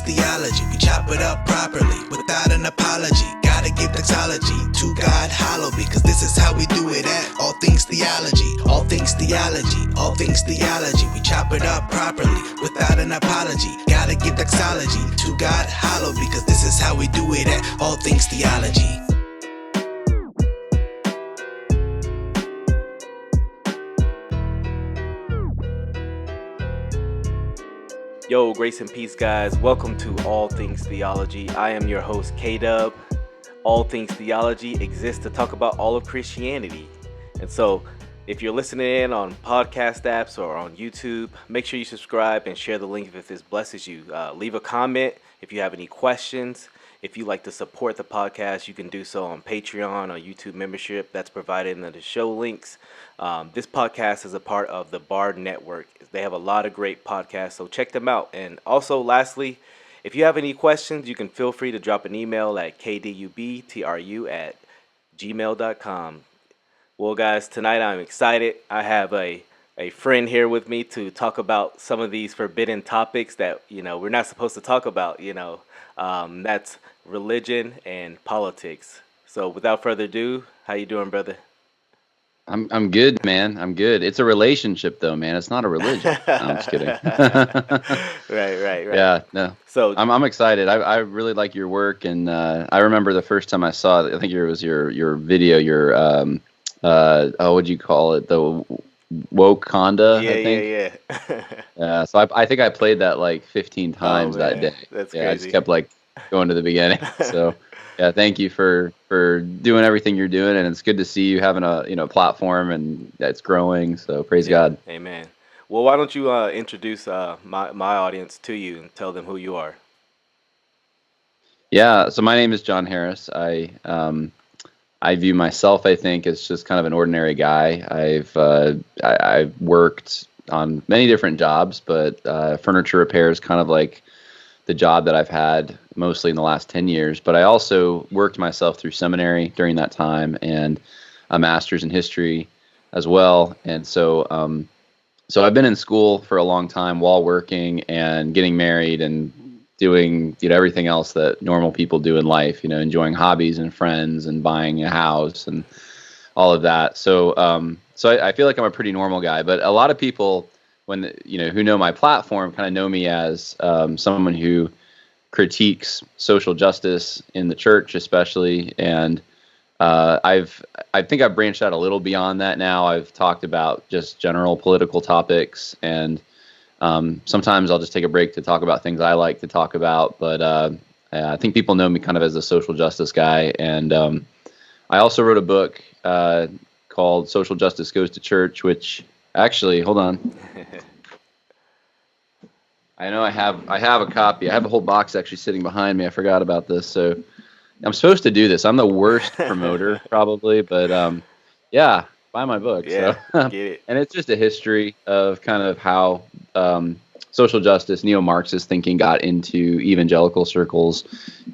theology. We chop it up properly without an apology. Gotta give doxology to God hollow, because this is how we do it at All Things Theology. All Things Theology, All Things Theology. We chop it up properly without an apology. Gotta give doxology to God hollow, because this is how we do it at All Things Theology. Yo, grace and peace, guys. Welcome to All Things Theology. I am your host, Kdub. All Things Theology exists to talk about all of Christianity. And so, if you're listening in on podcast apps or on YouTube, make sure you subscribe and share the link if this blesses you. Leave a comment if you have any questions. If you'd like to support the podcast, you can do so on Patreon or YouTube membership. That's provided in the show links. This podcast is a part of the Bard Network. They have a lot of great podcasts, so check them out. And also, lastly, if you have any questions, you can feel free to drop an email at kdubtru@gmail.com. Well, guys, tonight I'm excited. I have a friend here with me to talk about some of these forbidden topics that, we're not supposed to talk about, that's religion and politics. So without further ado, how you doing, brother? I'm good, man. I'm good. It's a relationship, though, man. It's not a religion. No, I'm just kidding. Right. Yeah, no. So I'm excited. I really like your work, and I remember the first time I saw it. I think it was your video. Your what'd you call it? The woke conda. I think. Yeah. So I think I played that like 15 times that day. That's crazy. Crazy. I just kept like going to the beginning. So. Yeah, thank you for doing everything you're doing, and it's good to see you having a platform and it's growing. So praise God. Amen. Well, why don't you introduce my audience to you and tell them who you are? Yeah, so my name is John Harris. I view myself, I think, as just kind of an ordinary guy. I've worked on many different jobs, but furniture repair is kind of like the job that I've had mostly in the last 10 years, but I also worked myself through seminary during that time and a master's in history as well. And so I've been in school for a long time while working and getting married and doing, everything else that normal people do in life, enjoying hobbies and friends and buying a house and all of that. So I feel like I'm a pretty normal guy, but a lot of people who know my platform kind of know me as someone who critiques social justice in the church, especially. And I think I've branched out a little beyond that now. I've talked about just general political topics, and sometimes I'll just take a break to talk about things I like to talk about. But I think people know me kind of as a social justice guy. And I also wrote a book called Social Justice Goes to Church, which actually, hold on. I know I have a copy. I have a whole box actually sitting behind me. I forgot about this. So I'm supposed to do this. I'm the worst promoter probably, but yeah, buy my book. Yeah, so. Get it. And it's just a history of kind of how social justice, neo-Marxist thinking got into evangelical circles.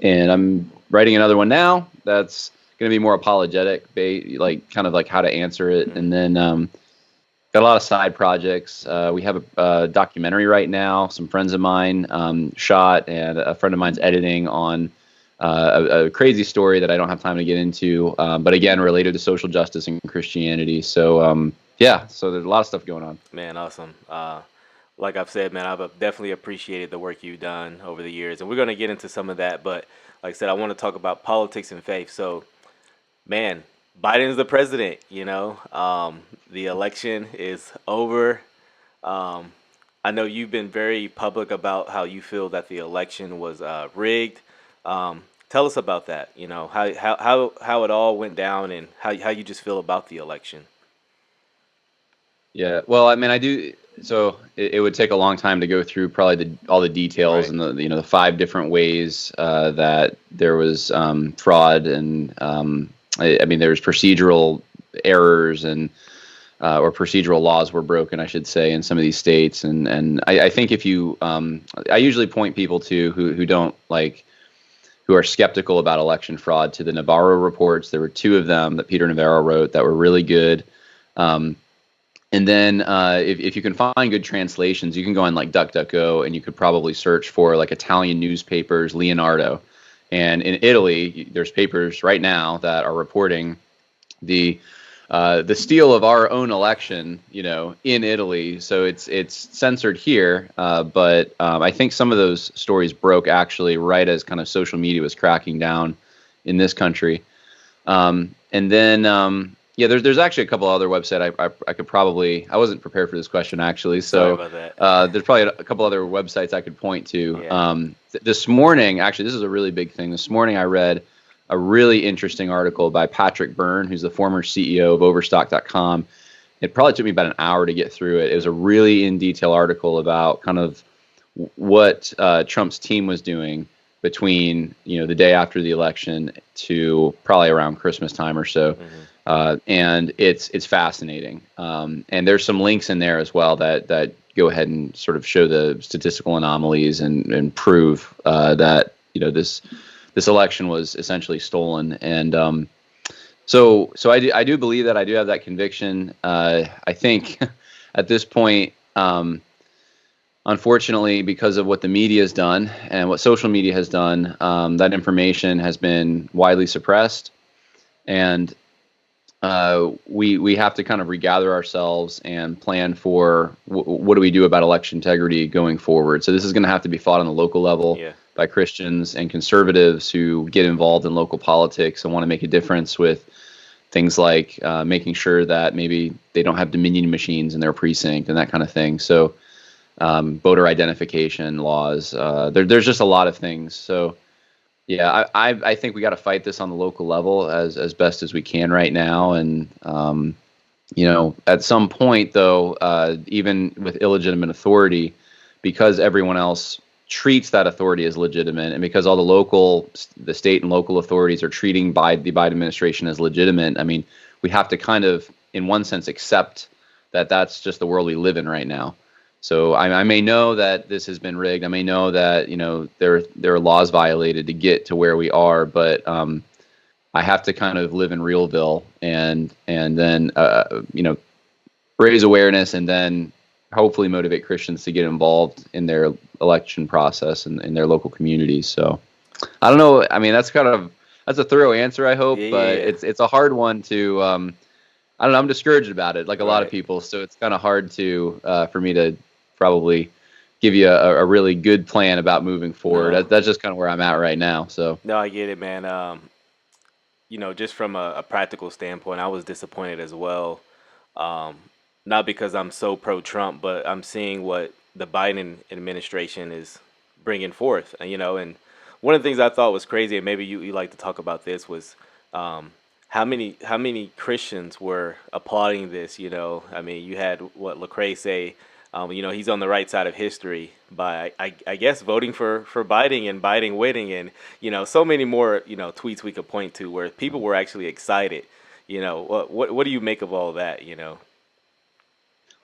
And I'm writing another one now that's going to be more apologetic, like kind of like how to answer it. And then got a lot of side projects. We have a documentary right now. Some friends of mine shot, and a friend of mine's editing on a crazy story that I don't have time to get into, but again, related to social justice and Christianity. So, so there's a lot of stuff going on. Man, awesome. Like I've said, man, I've definitely appreciated the work you've done over the years, and we're going to get into some of that. But like I said, I want to talk about politics and faith. So, man, Biden's the president, the election is over. I know you've been very public about how you feel that the election was rigged. Tell us about that, how it all went down and how you just feel about the election. Yeah, well, I mean, I do. So it would take a long time to go through probably all the details, right, and the 5 different ways that there was fraud and I mean, there's procedural errors and or procedural laws were broken, I should say, in some of these states. And I think if you, I usually point people to who don't like, who are skeptical about election fraud to the Navarro reports. There were 2 of them that Peter Navarro wrote that were really good. And then if you can find good translations, you can go on like DuckDuckGo and you could probably search for like Italian newspapers, Leonardo. And in Italy, there's papers right now that are reporting the steal of our own election, in Italy. So it's censored here, but I think some of those stories broke actually right as kind of social media was cracking down in this country. And then there's actually a couple other websites I could probably. I wasn't prepared for this question actually, so Sorry about that. there's probably a couple other websites I could point to. Yeah. This morning, actually, this is a really big thing. This morning, I read a really interesting article by Patrick Byrne, who's the former CEO of Overstock.com. It probably took me about an hour to get through it. It was a really in detail article about kind of what Trump's team was doing between the day after the election to probably around Christmas time or so. And it's fascinating. And there's some links in there as well that go ahead and sort of show the statistical anomalies and prove that this election was essentially stolen. And so I do believe that. I do have that conviction. I think at this point, unfortunately, because of what the media has done and what social media has done, that information has been widely suppressed. And we have to kind of regather ourselves and plan for what do we do about election integrity going forward. So this is going to have to be fought on the local level by Christians and conservatives who get involved in local politics and want to make a difference with things like making sure that maybe they don't have Dominion machines in their precinct and that kind of thing. So voter identification laws, there's just a lot of things. So yeah, I think we got to fight this on the local level as best as we can right now. And, at some point, though, even with illegitimate authority, because everyone else treats that authority as legitimate, and because all the state and local authorities are treating the Biden administration as legitimate, I mean, we have to kind of, in one sense, accept that that's just the world we live in right now. So I may know that this has been rigged. I may know that there are laws violated to get to where we are, but I have to kind of live in realville and then raise awareness and then hopefully motivate Christians to get involved in their election process and in their local communities. So I don't know. I mean, that's a thorough answer, I hope, but it's a hard one to. I don't know. I'm discouraged about it, like a lot of people. So it's kind of hard for me to probably give you a really good plan about moving forward. No. That's just kind of where I'm at right now. So No, I get it, man. Just from a practical standpoint, I was disappointed as well. Not because I'm so pro-Trump, but I'm seeing what the Biden administration is bringing forth. And one of the things I thought was crazy, and maybe you like to talk about this, was how many Christians were applauding this. I mean, you had what Lecrae say. He's on the right side of history by, I guess, voting for Biden and Biden winning, and so many more tweets we could point to where people were actually excited. What do you make of all that?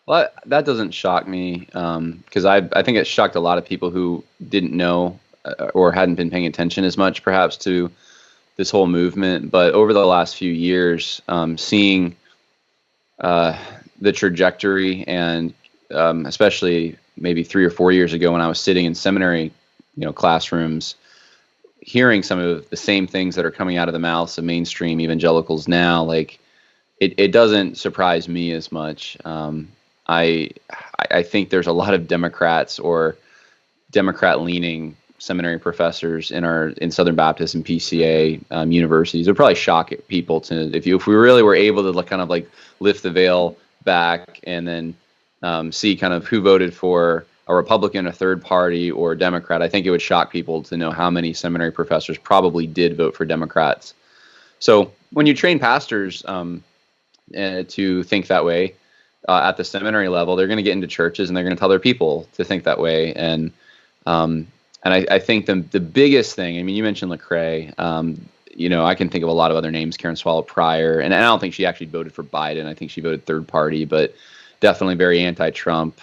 Well, that doesn't shock me because I think it shocked a lot of people who didn't know or hadn't been paying attention as much, perhaps, to this whole movement. But over the last few years, seeing the trajectory and especially maybe 3 or 4 years ago when I was sitting in seminary, classrooms, hearing some of the same things that are coming out of the mouths of mainstream evangelicals now, like it doesn't surprise me as much. I think there's a lot of Democrats or Democrat-leaning seminary professors in Southern Baptist and PCA universities. It would probably shock people if we really were able to kind of like lift the veil back and then see kind of who voted for a Republican, a third party, or a Democrat. I think it would shock people to know how many seminary professors probably did vote for Democrats. So when you train pastors to think that way at the seminary level, they're going to get into churches and they're going to tell their people to think that way. And I think the biggest thing, I mean, you mentioned Lecrae. I can think of a lot of other names, Karen Swallow Pryor, and I don't think she actually voted for Biden. I think she voted third party, but definitely very anti-Trump.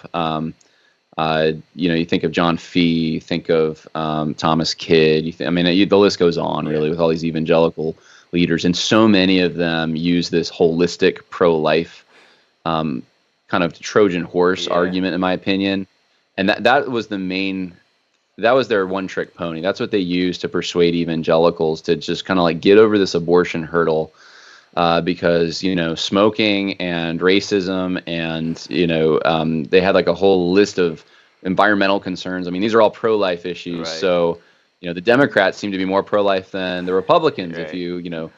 You think of John Fee, think of Thomas Kidd. The list goes on really with all these evangelical kind of leaders, and so many of them use this holistic pro-life kind of Trojan horse Yeah. argument, in my opinion. And that was that was their one trick pony. That's what they used to persuade evangelicals to just kind of like get over this abortion hurdle, because, smoking and racism and, they had like a whole list of environmental concerns. I mean, these are all pro-life issues. Right. So, the Democrats seem to be more pro-life than the Republicans. Right. If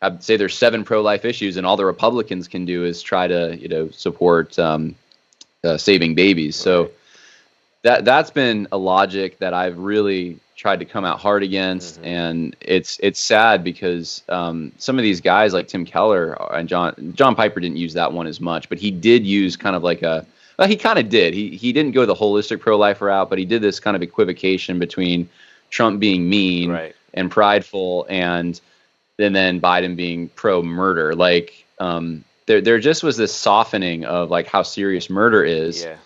I'd say there's 7 pro-life issues, and all the Republicans can do is try to, support saving babies. So that's been a logic that I've really tried to come out hard against, and it's sad because some of these guys like Tim Keller and John Piper didn't use that one as much, but he did use kind of like he kind of did. He didn't go the holistic pro-life route, but he did this kind of equivocation between Trump being mean and prideful, and then Biden being pro-murder. Like there just was this softening of like how serious murder is. Yeah.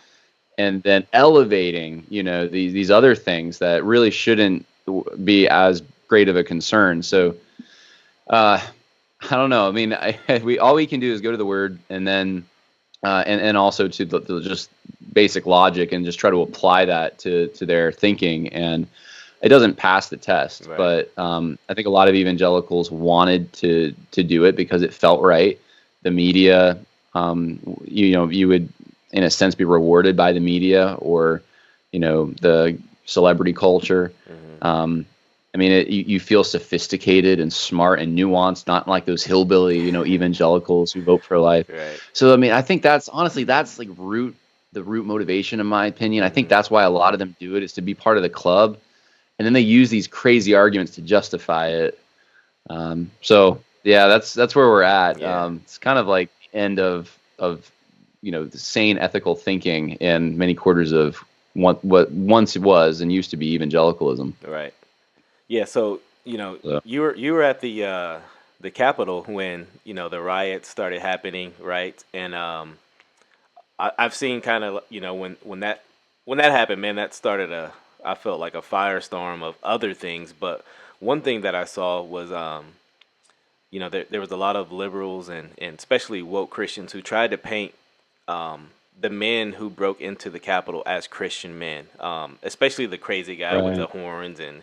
And then elevating, these other things that really shouldn't be as great of a concern. So, I don't know. I mean, all we can do is go to the Word, and then, and also to the just basic logic, and just try to apply that to their thinking. And it doesn't pass the test. Right. But I think a lot of evangelicals wanted to do it because it felt right. The media, you would, in a sense, be rewarded by the media or, the celebrity culture. I mean, you feel sophisticated and smart and nuanced, not like those hillbilly, evangelicals who vote for life. Right. So, I mean, I think that's like the root motivation, in my opinion. I think that's why a lot of them do it, is to be part of the club. And then they use these crazy arguments to justify it. So yeah, that's where we're at. Yeah. It's kind of like end of the sane ethical thinking in many quarters of what once it was and used to be evangelicalism. Right. Yeah. So you were at the Capitol when the riots started happening, right? And I've seen kind of when that happened, man, that started I felt like a firestorm of other things. But one thing that I saw was there was a lot of liberals and especially woke Christians who tried to paint the men who broke into the Capitol as Christian men, especially the crazy guy with the horns and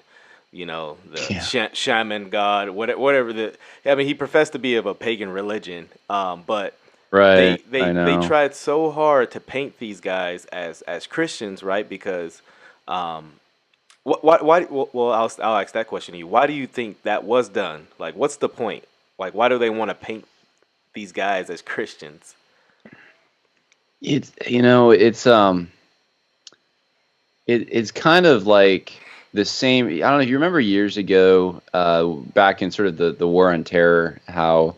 the shaman god, whatever he professed to be of a pagan religion, but they tried so hard to paint these guys as Christians, right? Because why? Well, I'll ask that question to you. Why do you think that was done? Like, what's the point? Like, why do they want to paint these guys as Christians? It's kind of like the same. I don't know if you remember years ago, back in sort of the war on terror, how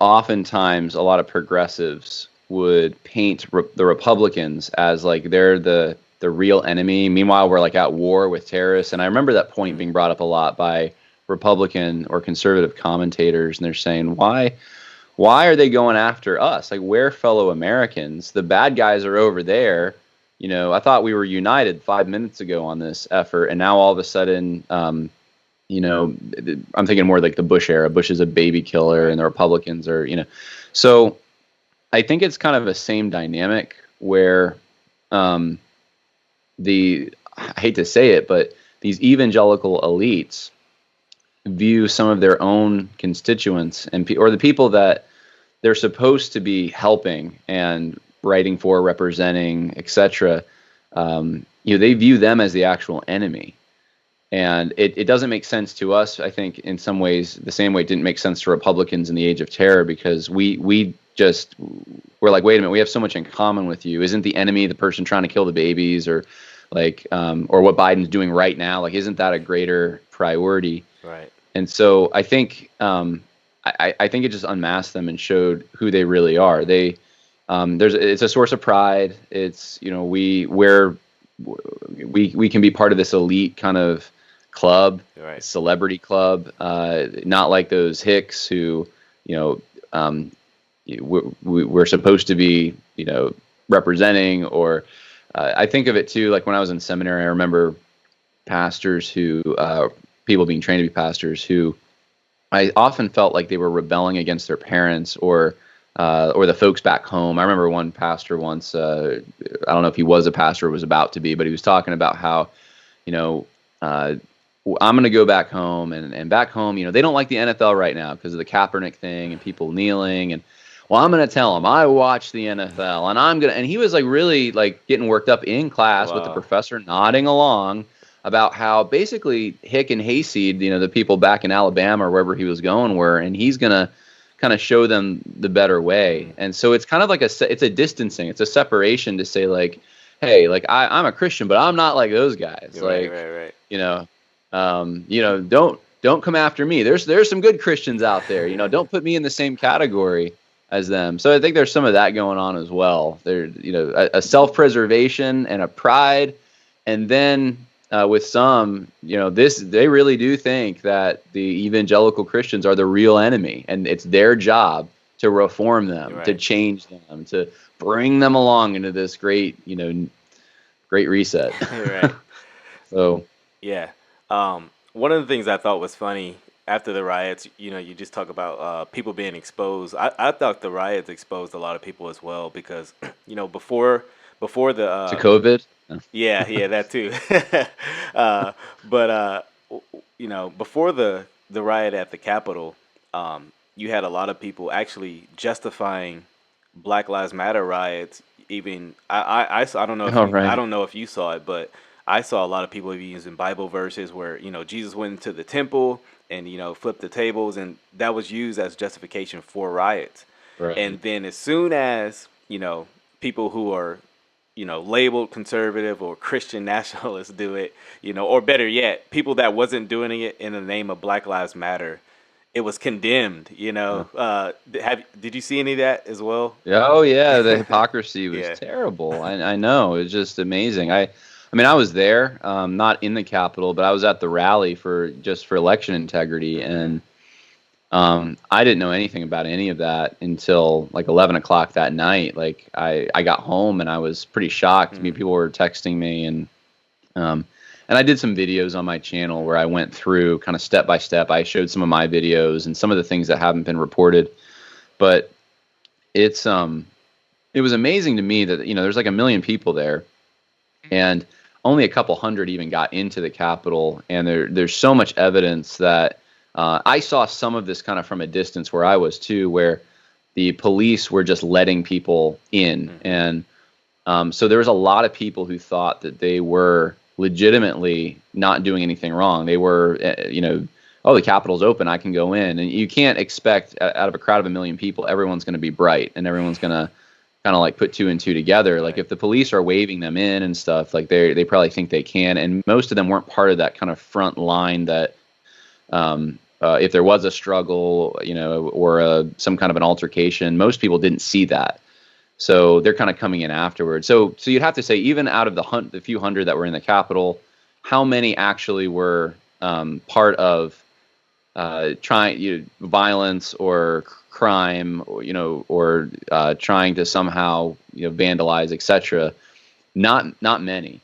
oftentimes a lot of progressives would paint the Republicans as like they're the real enemy. Meanwhile, we're like at war with terrorists. And I remember that point being brought up a lot by Republican or conservative commentators, and they're saying, why are they going after us? Like, we're fellow Americans. The bad guys are over there. I thought we were united 5 minutes ago on this effort, and now all of a sudden, I'm thinking more like the Bush era. Bush is a baby killer, and the Republicans are, So I think it's kind of the same dynamic where I hate to say it, but these evangelical elites view some of their own constituents or the people that they're supposed to be helping and writing for, representing, etc. They view them as the actual enemy. And it doesn't make sense to us, I think, in some ways, the same way it didn't make sense to Republicans in the age of terror, because we're like, wait a minute, we have so much in common with you. Isn't the enemy the person trying to kill the babies, or like, or what Biden's doing right now? Like, isn't that a greater priority? Right. And so I think I think it just unmasked them and showed who they really are. It's a source of pride. It's we can be part of this elite kind of club, right, celebrity club, not like those hicks who we're supposed to be representing. Or I think of it too, like when I was in seminary, I remember pastors who people being trained to be pastors who I often felt like they were rebelling against their parents, or or the folks back home. I remember one pastor once, I don't know if he was a pastor or was about to be, but he was talking about how, you know, I'm going to go back home, and back home, you know, they don't like the NFL right now because of the Kaepernick thing and people kneeling. And well, I'm going to tell them I watch the NFL, and and he was like really like getting worked up in class with the professor nodding along about how basically Hick and Hayseed, you know, the people back in Alabama or wherever he was going were, and he's going to kind of show them the better way. And so it's kind of like it's a distancing, it's a separation to say like, hey, like I'm a Christian, but I'm not like those guys. Right. You know, don't come after me. There's some good Christians out there. You know, don't put me in the same category as them. So I think there's some of that going on as well. There, you know, a self-preservation and a pride, and then with some, you know, they really do think that the evangelical Christians are the real enemy, and it's their job to reform them, to change them, to bring them along into this great reset. Right. So yeah. One of the things I thought was funny after the riots, you know, you just talk about people being exposed. I thought the riots exposed a lot of people as well because, you know, before the to COVID. Yeah, that too. But you know, before the riot at the Capitol, you had a lot of people actually justifying Black Lives Matter riots. Even I don't know if I don't know if you saw it, but I saw a lot of people even using Bible verses where, you know, Jesus went into the temple and, you know, flipped the tables, and that was used as justification for riots. Right. And then as soon as, you know, people who are, you know, labeled conservative or Christian nationalists do it, you know, or better yet, people that wasn't doing it in the name of Black Lives Matter, it was condemned, you know. Did you see any of that as well? Oh yeah, the hypocrisy was terrible. I know, it was just amazing. I mean, I was there, not in the Capitol, but I was at the rally for election integrity, and I didn't know anything about any of that until like 11 o'clock that night. Like I got home and I was pretty shocked. I mean, people were texting me, and I did some videos on my channel where I went through kind of step by step. I showed some of my videos and some of the things that haven't been reported, but it was amazing to me that, you know, there's like 1 million people there, and only a couple hundred even got into the Capitol. And there's so much evidence that I saw some of this kind of from a distance where I was too, where the police were just letting people in. And so there was a lot of people who thought that they were legitimately not doing anything wrong. They were, you know, oh, the Capitol's open, I can go in. And you can't expect out of a crowd of 1 million people, everyone's going to be bright and everyone's going to kind of like put two and two together. Like if the police are waving them in and stuff, like they probably think they can. And most of them weren't part of that kind of front line that if there was a struggle, you know, or some kind of an altercation, most people didn't see that. So they're kind of coming in afterwards. So you'd have to say, even out of the few hundred that were in the Capitol, how many actually were part of trying violence or crime, or, you know, or trying to somehow, you know, vandalize, etc. Not many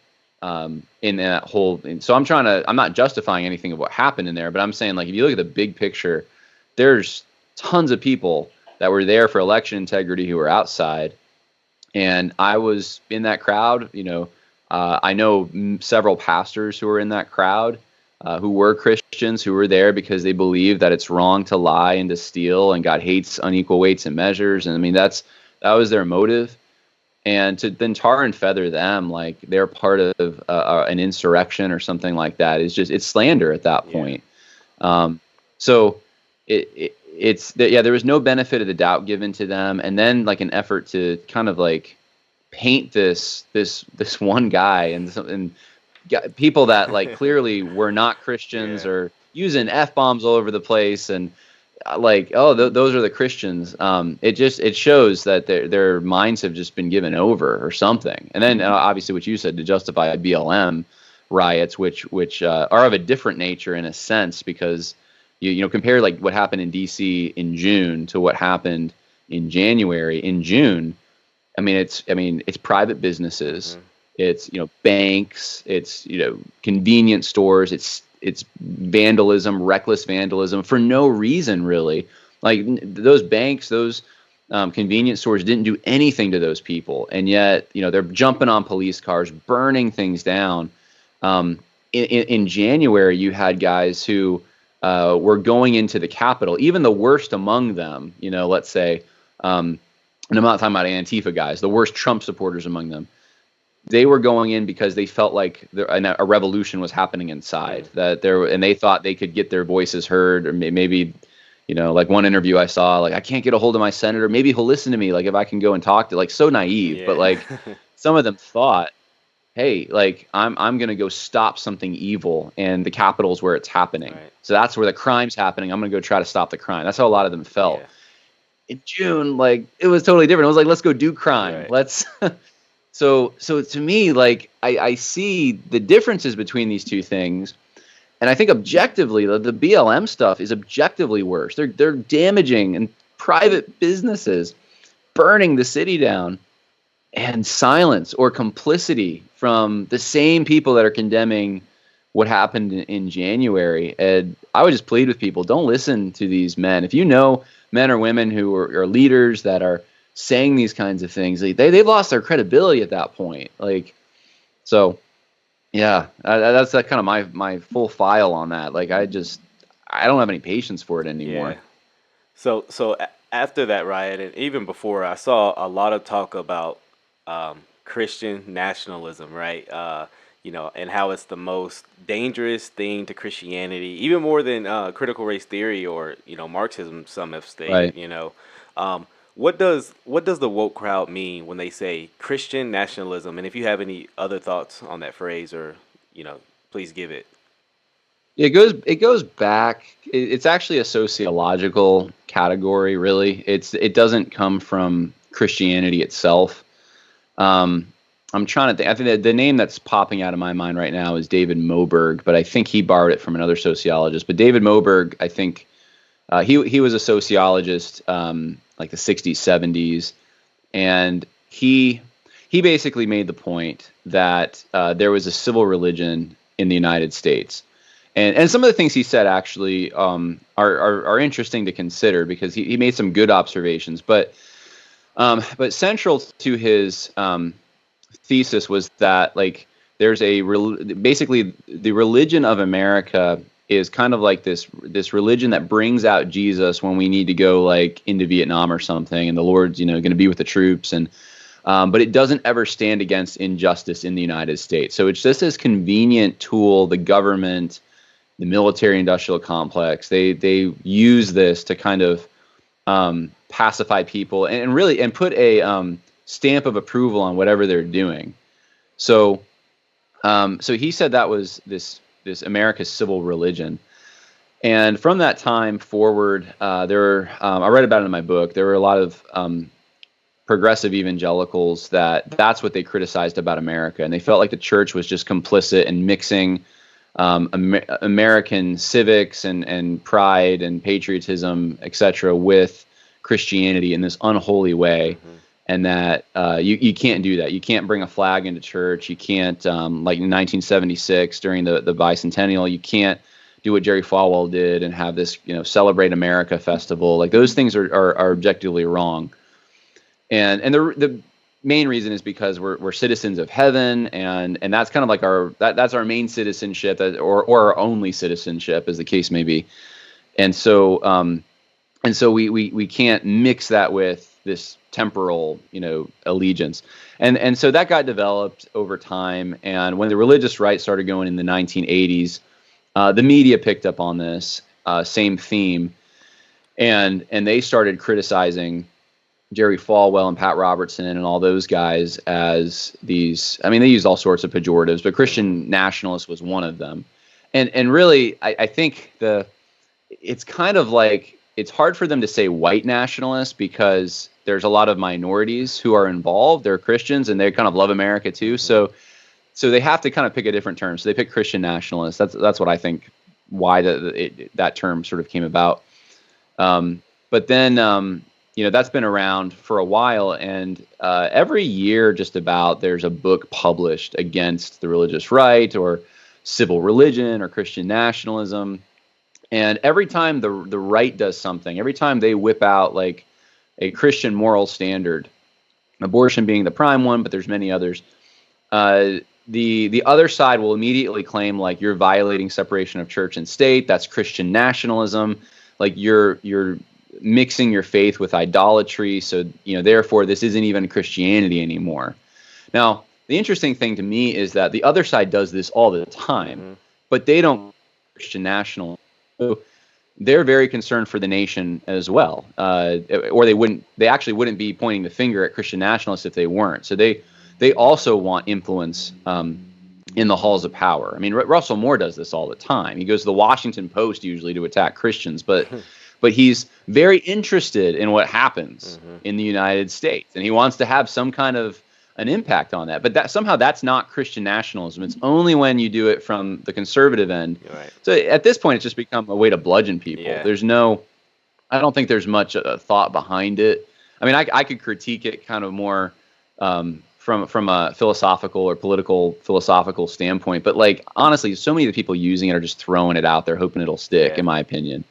in that whole. So I'm not justifying anything of what happened in there, but I'm saying, like, if you look at the big picture, there's tons of people that were there for election integrity who were outside, and I was in that crowd. You know, I know several pastors who were in that crowd. Who were Christians, who were there because they believe that it's wrong to lie and to steal, and God hates unequal weights and measures. And I mean, that was their motive. And to then tar and feather them like they're part of an insurrection or something like that is just, it's slander at that point. So there was no benefit of the doubt given to them. And then like an effort to kind of like paint this one guy and people that like clearly were not Christians or using F-bombs all over the place, and like, oh, those are the Christians. It shows that their minds have just been given over or something. And then obviously what you said, to justify BLM riots, which are of a different nature in a sense, because you know, compare like what happened in DC in June to what happened in January. In June, I mean it's private businesses. It's, you know, banks, it's, you know, convenience stores, it's vandalism, reckless vandalism for no reason, really. Like those banks, those convenience stores didn't do anything to those people, and yet they're jumping on police cars, burning things down. In January, you had guys who were going into the Capitol, even the worst among them. Let's say, and I'm not talking about Antifa guys, the worst Trump supporters among them. They were going in because they felt like a revolution was happening inside, and they thought they could get their voices heard, or maybe, like one interview I saw, like, I can't get a hold of my senator, maybe he'll listen to me, like if I can go and talk to, like, so naive. But like some of them thought, hey, like I'm going to go stop something evil, and the Capitol's where it's happening. Right. So that's where the crime's happening. I'm going to go try to stop the crime. That's how a lot of them felt. In June, like, it was totally different. It was like, let's go do crime. Right. Let's So to me, like, I see the differences between these two things, and I think objectively, the BLM stuff is objectively worse. They're damaging and private businesses, burning the city down, and silence or complicity from the same people that are condemning what happened in January. And I would just plead with people: don't listen to these men. If you know men or women who are leaders that are saying these kinds of things, they've lost their credibility at that point. Like, so yeah, that's kind of my full file on that. Like, I don't have any patience for it anymore. So after that riot, and even before, I saw a lot of talk about Christian nationalism, right? And how it's the most dangerous thing to Christianity, even more than critical race theory or Marxism. Some have stated, right. What does the woke crowd mean when they say Christian nationalism? And if you have any other thoughts on that phrase, or please give it. It goes back. It's actually a sociological category, really. It doesn't come from Christianity itself. I'm trying to think. I think the name that's popping out of my mind right now is David Moberg, but I think he borrowed it from another sociologist. But David Moberg, I think he was a sociologist. Like the 60s, 70s, and he basically made the point that there was a civil religion in the United States, and some of the things he said actually are interesting to consider, because he made some good observations, but central to his thesis was that, like, there's basically the religion of America is kind of like this religion that brings out Jesus when we need to go, like, into Vietnam or something, and the Lord's going to be with the troops, and but it doesn't ever stand against injustice in the United States. So it's just this convenient tool. The government, the military-industrial complex, they use this to kind of pacify people and put a stamp of approval on whatever they're doing. So he said that was this America's civil religion. And from that time forward, I read about it in my book, there were a lot of progressive evangelicals that's what they criticized about America. And they felt like the church was just complicit in mixing American civics and pride and patriotism, etc., with Christianity in this unholy way. Mm-hmm. And that you can't do that. You can't bring a flag into church. You can't, like in 1976 during the bicentennial, you can't do what Jerry Falwell did and have this, Celebrate America festival. Like, those things are objectively wrong. And the main reason is because we're citizens of heaven, and that's kind of like that's our main citizenship, or our only citizenship, as the case may be. And so we can't mix that with this temporal, allegiance. And so that got developed over time. And when the religious right started going in the 1980s, the media picked up on this same theme, and they started criticizing Jerry Falwell and Pat Robertson and all those guys as these, they used all sorts of pejoratives, but Christian nationalist was one of them. And really, I think it's kind of like, it's hard for them to say white nationalists, because there's a lot of minorities who are involved. They're Christians and they kind of love America too. So they have to kind of pick a different term. So they pick Christian nationalists. That's what I think why that term sort of came about. But then, that's been around for a while. And every year, just about, there's a book published against the religious right or civil religion or Christian nationalism. And every time the right does something, every time they whip out, like, a Christian moral standard, abortion being the prime one, but there's many others. The other side will immediately claim like you're violating separation of church and state. That's Christian nationalism. Like you're mixing your faith with idolatry. So, therefore this isn't even Christianity anymore. Now, the interesting thing to me is that the other side does this all the time, but they don't Christian nationalism. So they're very concerned for the nation as well. Or they actually wouldn't be pointing the finger at Christian nationalists if they weren't. So they also want influence in the halls of power. I mean, Russell Moore does this all the time. He goes to the Washington Post usually to attack Christians, but he's very interested in what happens in the United States, and he wants to have some kind of an impact on that. But that's not Christian nationalism. It's only when you do it from the conservative end. Right. So at this point, it's just become a way to bludgeon people. Yeah. I don't think there's much thought behind it. I mean, I could critique it kind of more from a philosophical or political philosophical standpoint. But like, honestly, so many of the people using it are just throwing it out there, hoping it'll stick, in my opinion.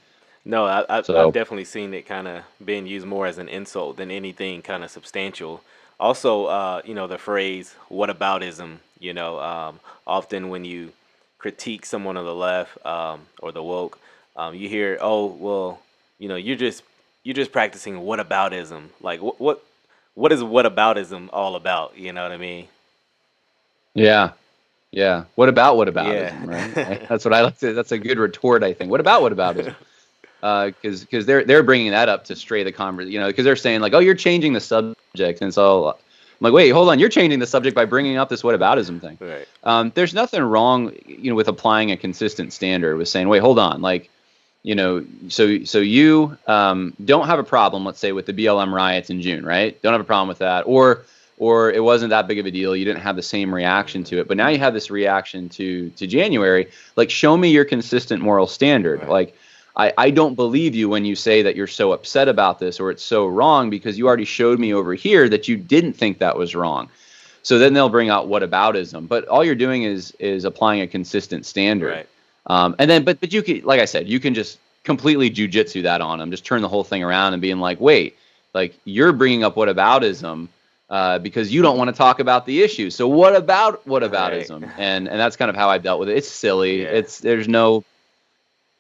No, I've definitely seen it kind of being used more as an insult than anything kind of substantial. Also, the phrase "whataboutism." Often when you critique someone on the left or the woke, you hear, "Oh, well, you're just practicing whataboutism." Like, what is whataboutism all about? You know what I mean? Yeah. What aboutism, right? That's what I like to. That's a good retort, I think. What aboutism? Because they're bringing that up to stray the conversation, because they're saying like, oh, you're changing the subject, and so I'm like, wait, hold on, you're changing the subject by bringing up this whataboutism thing. Right. There's nothing wrong, with applying a consistent standard, with saying, wait, hold on, like, so you don't have a problem, let's say, with the BLM riots in June, right? Don't have a problem with that, or it wasn't that big of a deal. You didn't have the same reaction to it, but now you have this reaction to January. Like, show me your consistent moral standard, right. Like. I don't believe you when you say that you're so upset about this or it's so wrong, because you already showed me over here that you didn't think that was wrong. So then they'll bring out whataboutism, but all you're doing is applying a consistent standard. Right. And then, but you can, like I said, you can just completely jujitsu that on them, just turn the whole thing around and being like, wait, like you're bringing up whataboutism because you don't want to talk about the issue. So what about whataboutism? Right. And that's kind of how I dealt with it. It's silly. Yeah. There's no.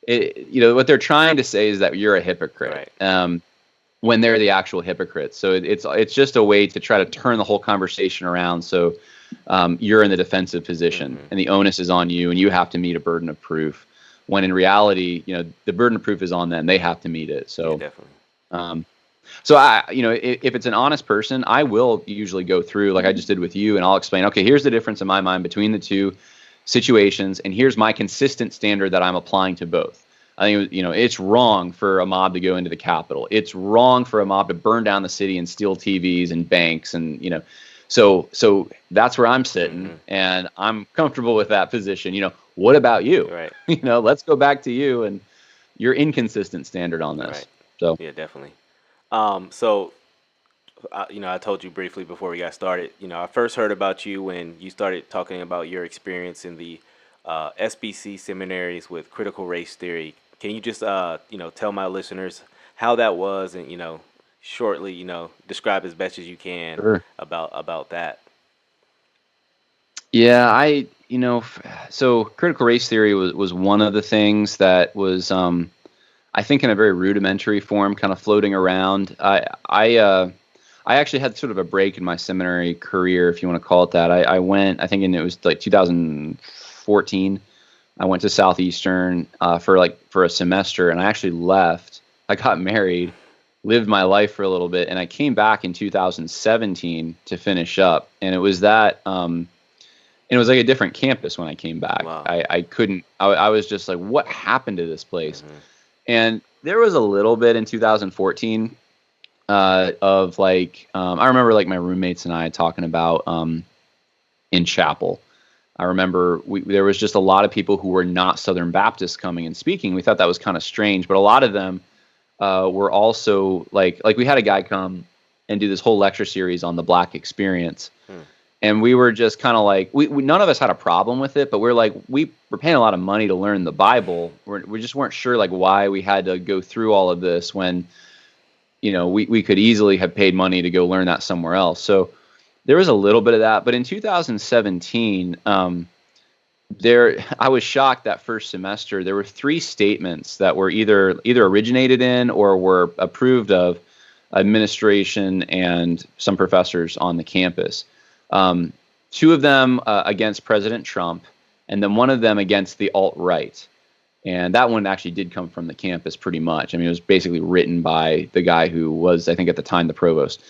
What they're trying to say is that you're a hypocrite, right. When they're the actual hypocrites. So it's just a way to try to turn the whole conversation around. So you're in the defensive position, and the onus is on you, and you have to meet a burden of proof. When in reality, the burden of proof is on them; they have to meet it. So yeah, definitely. So if it's an honest person, I will usually go through like I just did with you, and I'll explain. Okay, here's the difference in my mind between the two situations, and here's my consistent standard that I'm applying to both. I think it's wrong for a mob to go into the Capitol. It's wrong for a mob to burn down the city and steal TVs and banks, and so that's where I'm sitting, and I'm comfortable with that position. What about you? Right. Let's go back to you and your inconsistent standard on this. Right. So yeah, definitely. I told you briefly before we got started, I first heard about you when you started talking about your experience in the SBC seminaries with critical race theory. Can you just, tell my listeners how that was, and, shortly, describe as best as you can Sure. about that? Yeah, so critical race theory was one of the things that was, I think, in a very rudimentary form, kind of floating around. I actually had sort of a break in my seminary career, if you want to call it that. I went, I think it was like 2014. I went to Southeastern for a semester, and I actually left. I got married, lived my life for a little bit, and I came back in 2017 to finish up. And it was that, and it was like a different campus when I came back. Wow. I was just like, what happened to this place? And there was a little bit in 2014 of like, I remember like my roommates and I talking about in chapel. I remember there was just a lot of people who were not Southern Baptists coming and speaking. We thought that was kind of strange, but a lot of them were also like we had a guy come and do this whole lecture series on the Black experience. And we were just kind of like, we none of us had a problem with it, but we're like, we were paying a lot of money to learn the Bible. We just weren't sure like why we had to go through all of this when we could easily have paid money to go learn that somewhere else. So there was a little bit of that. But in 2017, I was shocked that first semester. There were 3 statements that were either originated in or were approved of administration and some professors on the campus. 2 of them against President Trump, and then one of them against the alt-right. And that one actually did come from the campus pretty much. I mean, it was basically written by the guy who was, I think at the time, the provost.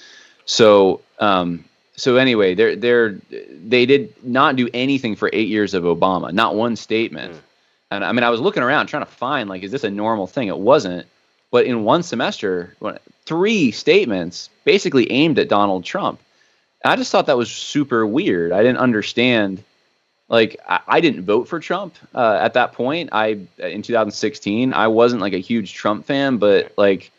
So anyway, they did not do anything for 8 years of Obama, not one statement. And I mean, I was looking around trying to find, like, is this a normal thing? It wasn't. But in one semester, 3 statements basically aimed at Donald Trump. And I just thought that was super weird. I didn't understand. Like, I didn't vote for Trump at that point. In 2016, I wasn't like a huge Trump fan, but like,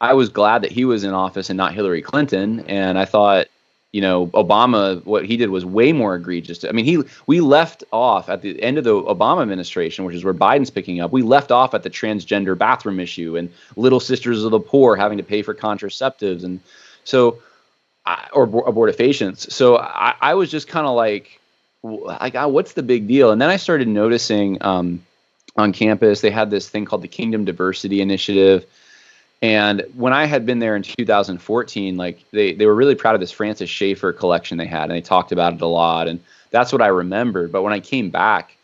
I was glad that he was in office and not Hillary Clinton. And I thought, Obama, what he did was way more egregious. I mean, we left off at the end of the Obama administration, which is where Biden's picking up. We left off at the transgender bathroom issue and Little Sisters of the Poor having to pay for contraceptives, and so or abortifacients. So I was just kind of like, what's the big deal? And then I started noticing on campus they had this thing called the Kingdom Diversity Initiative. And when I had been there in 2014, like they were really proud of this Francis Schaeffer collection they had, and they talked about it a lot, and that's what I remembered. But when I came back,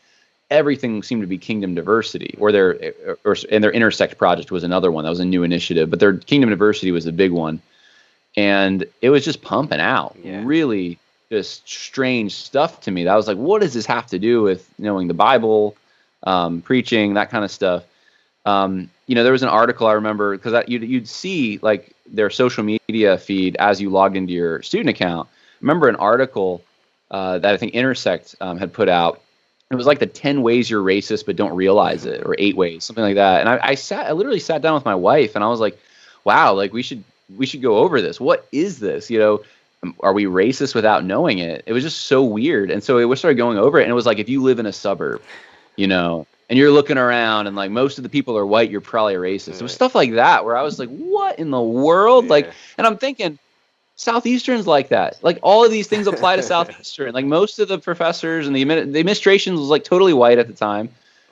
everything seemed to be Kingdom Diversity, and their Intersect project was another one. That was a new initiative, but their Kingdom Diversity was the big one, and it was just pumping out really just strange stuff to me. That I was like, what does this have to do with knowing the Bible, preaching, that kind of stuff? There was an article I remember, because you'd see like their social media feed as you logged into your student account. I remember an article that I think Intersect had put out. It was like the 10 ways you're racist but don't realize it, or 8 ways, something like that. And I literally sat down with my wife, and I was like, wow, like we should go over this. What is this? Are we racist without knowing it? It was just so weird. And so we started going over it, and it was like, if you live in a suburb, and you're looking around and like most of the people are white, you're probably a racist. It was stuff like that where I was like, what in the world? Like, and I'm thinking, Southeastern's like that. Like, all of these things apply to Southeastern. Like, most of the professors and the administration was like totally white at the time.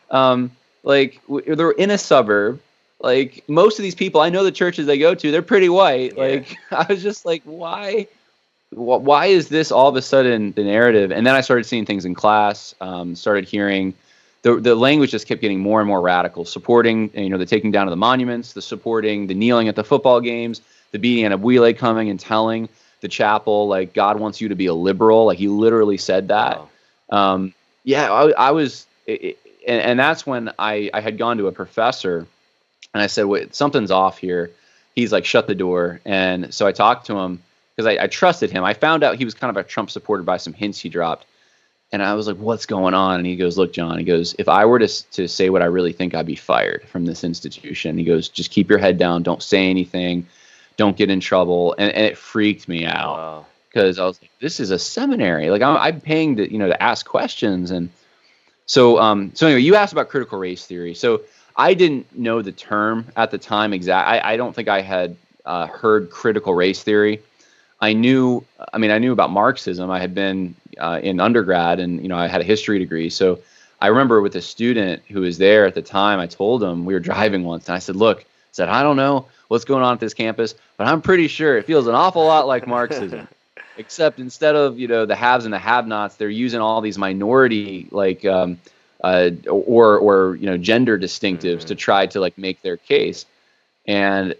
They're in a suburb. Like, most of these people, I know the churches they go to, they're pretty white. Like, I was just like, why is this all of a sudden the narrative? And then I started seeing things in class, started hearing the language just kept getting more and more radical, supporting, the taking down of the monuments, the kneeling at the football games, the beating at Abuile coming and telling the chapel, like, God wants you to be a liberal. Like, he literally said that. Wow. I was, and that's when I had gone to a professor, and I said, wait, something's off here. He's like, shut the door. And so I talked to him because I trusted him. I found out he was kind of a Trump supporter by some hints he dropped. And I was like, what's going on? And he goes, look, John, he goes, if I were to say what I really think, I'd be fired from this institution. He goes, just keep your head down. Don't say anything. Don't get in trouble. And it freaked me out because I was like, this is a seminary. Like, I'm paying to ask questions. And so anyway, you asked about critical race theory. So I didn't know the term at the time I don't think I had heard critical race theory. I knew about Marxism. I had been in undergrad, and I had a history degree. So I remember with a student who was there at the time, I told him, we were driving once, and I said, look, I don't know what's going on at this campus, but I'm pretty sure it feels an awful lot like Marxism, except instead of the haves and the have-nots, they're using all these minority or gender distinctives to try to like make their case. And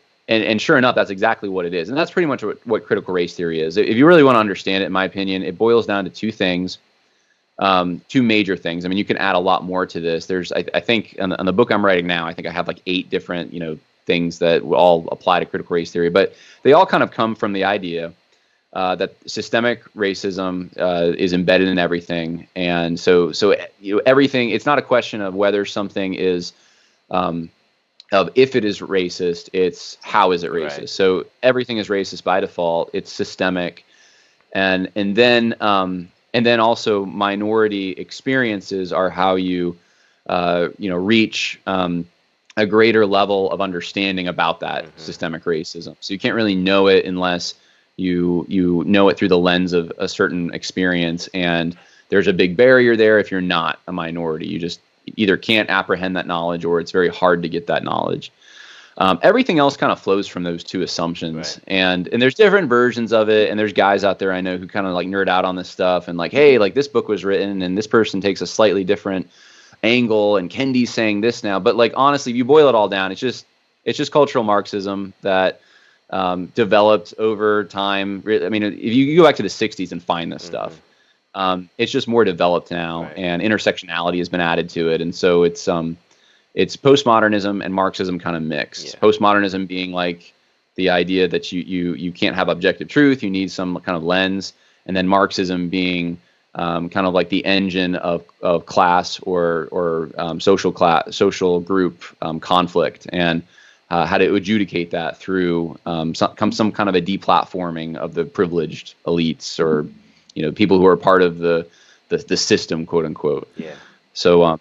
sure enough, that's exactly what it is. And that's pretty much what critical race theory is. If you really want to understand it, in my opinion, it boils down to 2 things, 2 major things. I mean, you can add a lot more to this. There's, I think, on the book I'm writing now, I think I have like 8 different, things that will all apply to critical race theory. But they all kind of come from the idea that systemic racism is embedded in everything. And so everything, it's not a question of whether something is of if it is racist, it's how is it racist. Right. So everything is racist by default. It's systemic, and then also minority experiences are how you reach a greater level of understanding about that systemic racism. So you can't really know it unless you know it through the lens of a certain experience. And there's a big barrier there if you're not a minority. You just either can't apprehend that knowledge, or it's very hard to get that knowledge. Everything else kind of flows from those two assumptions. Right. And there's different versions of it. And there's guys out there I know who kind of like nerd out on this stuff and like, hey, like this book was written and this person takes a slightly different angle and Kendi's saying this now. But like, honestly, if you boil it all down, it's just cultural Marxism that developed over time. I mean, if you go back to the 60s and find this stuff, it's just more developed now, right. and intersectionality has been added to it. And so it's postmodernism and Marxism kind of mixed. Yeah. Postmodernism being like the idea that you can't have objective truth, you need some kind of lens, and then Marxism being kind of like the engine of class or social group conflict, and how to adjudicate that through some kind of a deplatforming of the privileged elites, or people who are part of the system, quote unquote. Yeah. So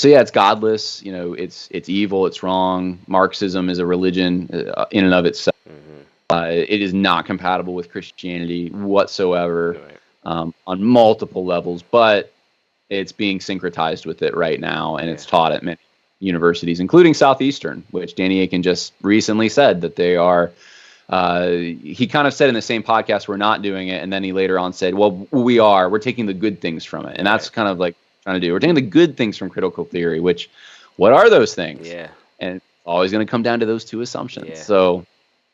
yeah, it's godless. It's evil. It's wrong. Marxism is a religion in and of itself. It is not compatible with Christianity whatsoever. Right. On multiple levels, but it's being syncretized with it right now, and it's taught at many universities, including Southeastern, which Danny Aiken just recently said that they are. He kind of said in the same podcast, we're not doing it, and then he later on said, well, we are. We're taking the good things from it, and that's kind of like trying to do. We're taking the good things from critical theory, which, what are those things? Yeah. And it's always going to come down to those two assumptions. Yeah. So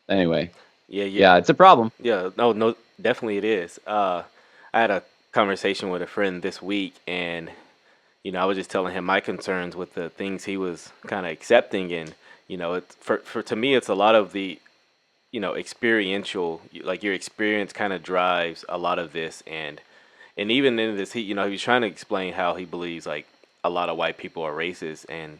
anyway, yeah, it's a problem. Yeah, no, definitely it is. I had a conversation with a friend this week, and I was just telling him my concerns with the things he was kind of accepting, and it's for to me, it's a lot of the experiential, like your experience kind of drives a lot of this, and even in this, he was trying to explain how he believes like a lot of white people are racist, and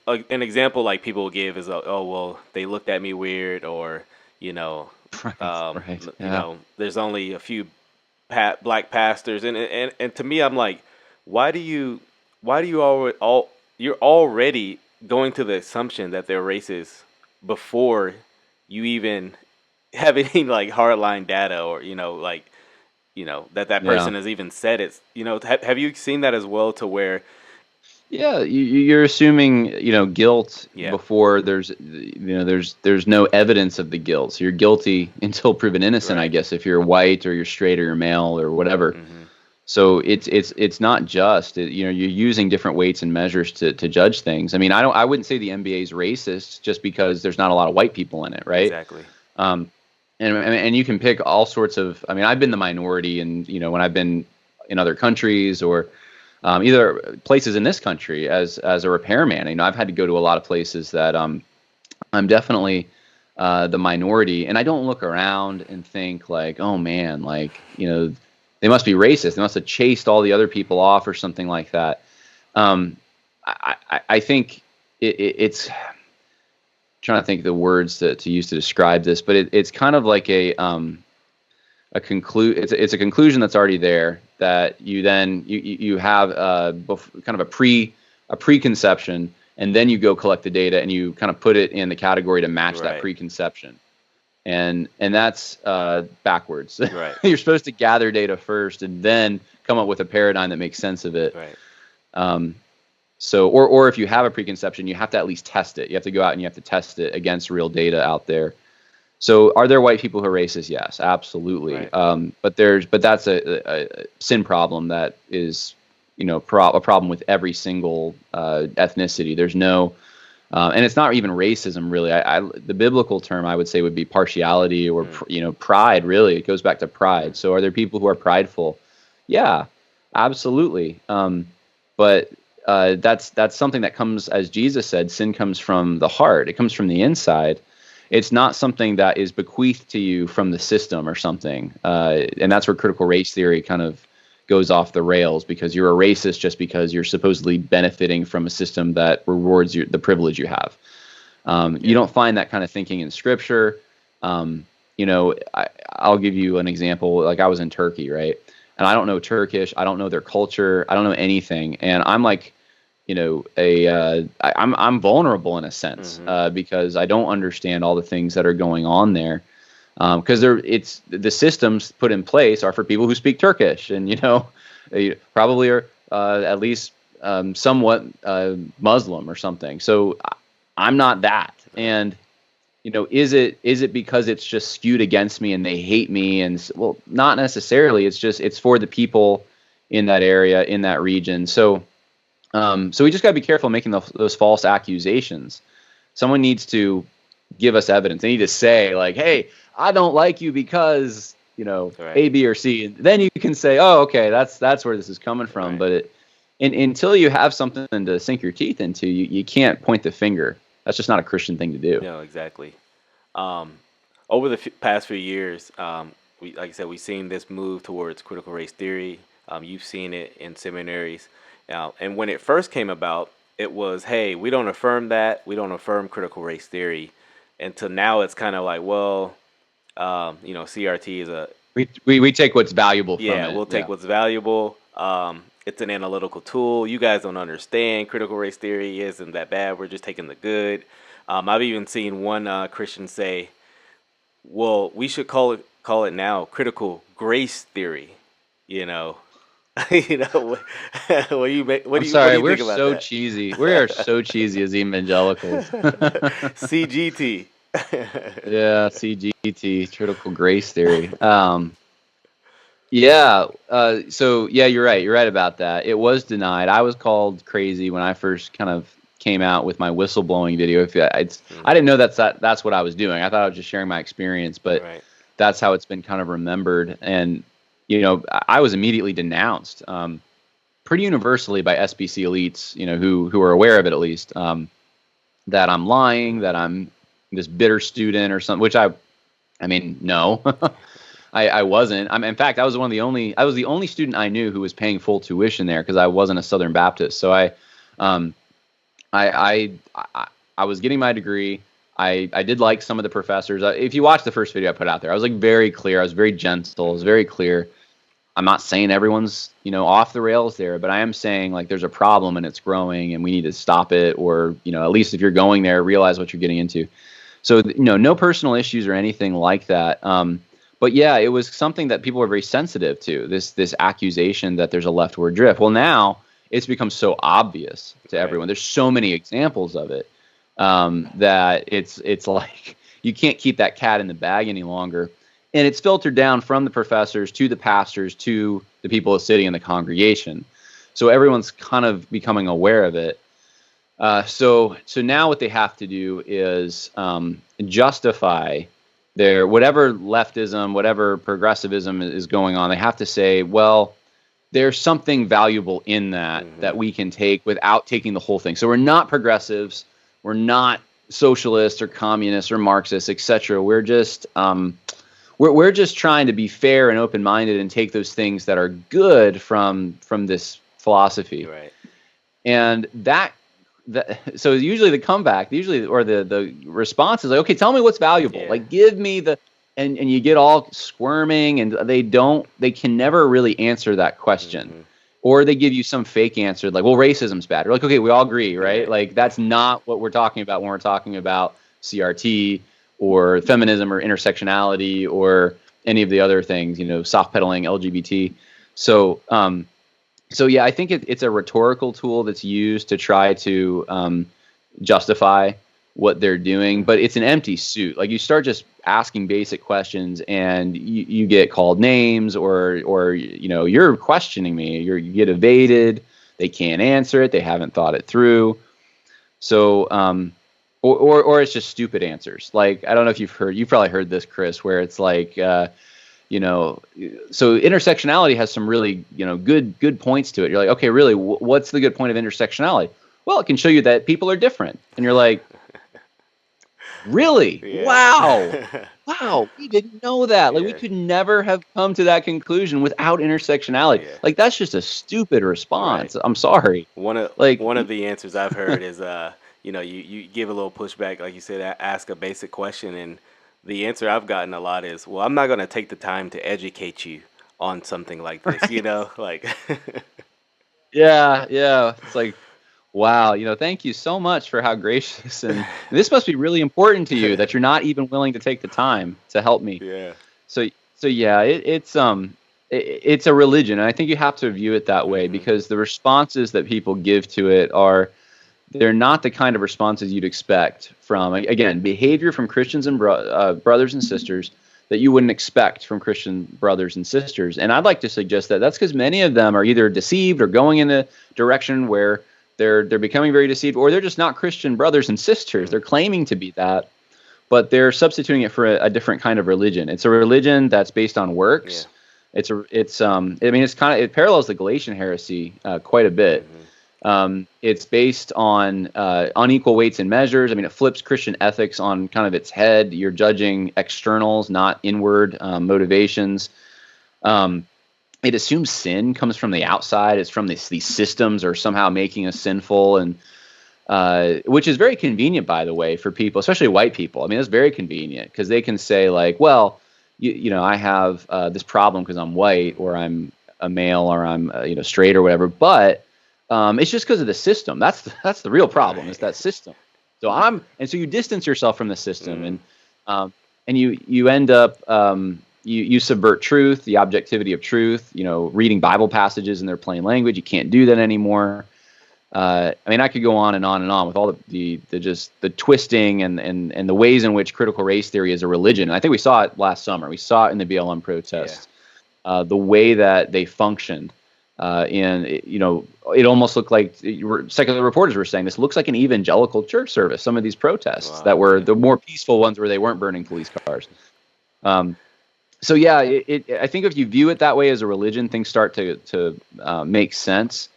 an example like people will give is, oh well, they looked at me weird, or Right. There's only a few black pastors, and to me, I'm like, why do you you're already going to the assumption that they're racist before you even have any like hardline data, or that person has even said it. Have you seen that as well, to where Yeah, you're assuming guilt before there's no evidence of the guilt. So you're guilty until proven innocent, Right. I guess, if you're white or you're straight or you're male or whatever. So it's not just you're using different weights and measures to judge things. I mean, I wouldn't say the NBA is racist just because there's not a lot of white people in it, right? Exactly. And you can pick all sorts of. I mean, I've been the minority, and when I've been in other countries or either places in this country as a repairman. I've had to go to a lot of places that I'm definitely the minority, and I don't look around and think like, oh man, like they must be racist. They must have chased all the other people off or something like that. I think it's trying to think of the words to use to describe this, but it's kind of like it's a conclusion that's already there, that you then you have kind of a preconception, and then you go collect the data and you kind of put it in the category to match that Right. preconception, and that's backwards. Right. You're supposed to gather data first and then come up with a paradigm that makes sense of it. Right. So, or if you have a preconception, you have to at least test it. You have to go out and you have to test it against real data out there. So, are there white people who are racist? Yes, absolutely. Right. But that's a sin problem that is, a problem with every single ethnicity. There's no, and it's not even racism really. The biblical term I would say would be partiality, or pride. Really, it goes back to pride. So, are there people who are prideful? Yeah, absolutely. But that's something that comes, as Jesus said, sin comes from the heart. It comes from the inside. It's not something that is bequeathed to you from the system or something. And that's where critical race theory kind of goes off the rails, because you're a racist just because you're supposedly benefiting from a system that rewards the privilege you have. You don't find that kind of thinking in Scripture. I'll give you an example. Like, I was in Turkey, right? And I don't know Turkish. I don't know their culture. I don't know anything. And I'm like, I'm vulnerable in a sense, because I don't understand all the things that are going on there. Because it's the systems put in place are for people who speak Turkish, and probably are at least somewhat Muslim or something. So I'm not that, and is it because it's just skewed against me and they hate me? And well, not necessarily. It's for the people in that area, in that region. So we just got to be careful making those false accusations. Someone needs to give us evidence. They need to say like, hey, I don't like you because, Right. A, B, or C. And then you can say, oh, okay, that's where this is coming from. Right. But until you have something to sink your teeth into, you can't point the finger. That's just not a Christian thing to do. No, exactly. Over the past few years, like I said, we've seen this move towards critical race theory. You've seen it in seminaries. And when it first came about, it was, hey, we don't affirm that. We don't affirm critical race theory. And to now it's kind of like, well, CRT is a... We take what's valuable from it. Yeah, we'll take what's valuable. It's an analytical tool. You guys don't understand. Critical race theory isn't that bad. We're just taking the good. I've even seen one Christian say, well, we should call it now critical grace theory. What do you I'm what do sorry, you we're think about so that? cheesy. We are so cheesy as evangelicals. CGT. Yeah, CGT, critical grace theory. Yeah. So yeah, you're right. You're right about that. It was denied. I was called crazy when I first kind of came out with my whistleblowing video. I didn't know that's what I was doing. I thought I was just sharing my experience, but Right. that's how it's been kind of remembered. And I was immediately denounced, pretty universally by SBC elites, who are aware of it at least, that I'm lying, that I'm this bitter student or something. Which no. I wasn't. In fact, I was the only student I knew who was paying full tuition there because I wasn't a Southern Baptist. So I was getting my degree. I did like some of the professors. If you watch the first video I put out there, I was like very clear. I was very gentle. I was very clear. I'm not saying everyone's off the rails there, but I am saying like there's a problem and it's growing and we need to stop it, or at least if you're going there, realize what you're getting into. So no personal issues or anything like that. But yeah, it was something that people were very sensitive to, this accusation that there's a leftward drift. Well, now it's become so obvious to everyone. There's so many examples of it that it's like you can't keep that cat in the bag any longer. And it's filtered down from the professors to the pastors to the people sitting in the congregation. So everyone's kind of becoming aware of it. So now what they have to do is justify their whatever leftism, whatever progressivism is going on. They have to say, well, there's something valuable in that we can take without taking the whole thing. So we're not progressives, we're not socialists or communists or Marxists, etc. We're just we're just trying to be fair and open-minded and take those things that are good from this philosophy. Right. And so usually the comeback, or the response is like, okay, tell me what's valuable. Yeah. Like give me and you get all squirming, and they can never really answer that question. Or they give you some fake answer like, well, racism's bad. You're like, okay, we all agree, right? Yeah. Like that's not what we're talking about when we're talking about CRT or feminism or intersectionality or any of the other things, soft pedaling LGBT. So yeah, I think it's a rhetorical tool that's used to try to justify what they're doing, but it's an empty suit. Like you start just asking basic questions and you get called names or you're questioning me, you get evaded, they can't answer it, they haven't thought it through. So or it's just stupid answers. Like I don't know if you've probably heard this, Chris, where it's like so intersectionality has some really good points to it. You're like, okay, really, what's the good point of intersectionality? Well, it can show you that people are different, and you're like, really? Yeah. Wow, we didn't know that. Like we could never have come to that conclusion without intersectionality. Yeah. Like that's just a stupid response. Right. I'm sorry. One of the answers I've heard is you give a little pushback, like you said, ask a basic question, and the answer I've gotten a lot is, well, I'm not going to take the time to educate you on something like this, Right. like. Yeah. It's like, Wow, thank you so much for how gracious, and this must be really important to you that you're not even willing to take the time to help me. Yeah. So so yeah, it's a religion, and I think you have to view it that way Mm-hmm. because the responses that people give to it they're not the kind of responses you'd expect from, again, behavior from Christians and brothers and sisters that you wouldn't expect from Christian brothers and sisters. And I'd like to suggest that that's because many of them are either deceived or going in a direction where they're becoming very deceived, or they're just not Christian brothers and sisters. They're claiming to be that, but they're substituting it for a different kind of religion. It's a religion that's based on works. Yeah. It parallels the Galatian heresy quite a bit. It's based on unequal weights and measures. I mean, it flips Christian ethics on kind of its head. You're judging externals, not inward motivations. It assumes sin comes from the outside. It's from these systems are somehow making us sinful, and which is very convenient, by the way, for people, especially white people. I mean, it's very convenient because they can say like, well, I have this problem because I'm white, or I'm a male, or I'm straight, or whatever. But it's just because of the system. That's the real problem. Is that system. So you distance yourself from the system, and you end up you subvert truth, the objectivity of truth. Reading Bible passages in their plain language. You can't do that anymore. I mean, I could go on and on and on with all the twisting and the ways in which critical race theory is a religion. And I think we saw it last summer. We saw it in the BLM protests. Yeah. The way that they functioned. It almost looked like secular reporters were saying this looks like an evangelical church service. Some of these protests that were the more peaceful ones where they weren't burning police cars. So yeah, I think if you view it that way as a religion, things start to make sense.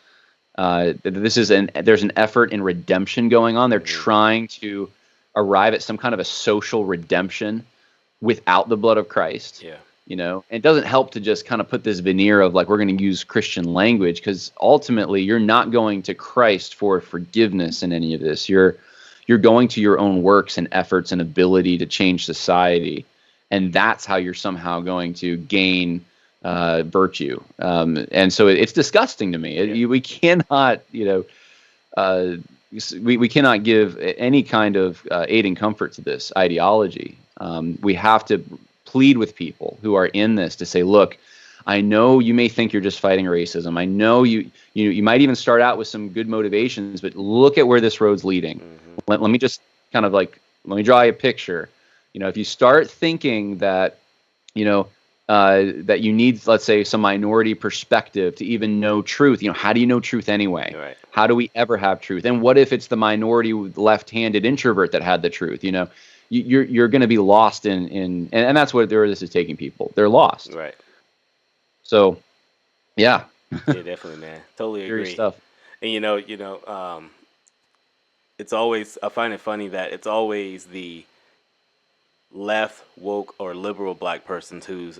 There's an effort in redemption going on. They're trying to arrive at some kind of a social redemption without the blood of Christ. Yeah. And it doesn't help to just kind of put this veneer of like, we're going to use Christian language, because ultimately you're not going to Christ for forgiveness in any of this. You're going to your own works and efforts and ability to change society. And that's how you're somehow going to gain virtue. And so it's disgusting to me. We cannot, we cannot give any kind of aid and comfort to this ideology. We have to plead with people who are in this to say, look, I know you may think you're just fighting racism. I know you might even start out with some good motivations, but look at where this road's leading. Let me just kind of let me draw you a picture. If you start thinking that, that you need, let's say, some minority perspective to even know truth, how do you know truth anyway? Right. How do we ever have truth? And what if it's the minority left-handed introvert that had the truth? You're going to be lost in and that's where this is taking people. They're lost. Right. So, yeah. Yeah, definitely, man. Totally agree. Stuff. And it's always, I find it funny that it's always the left, woke, or liberal black person whose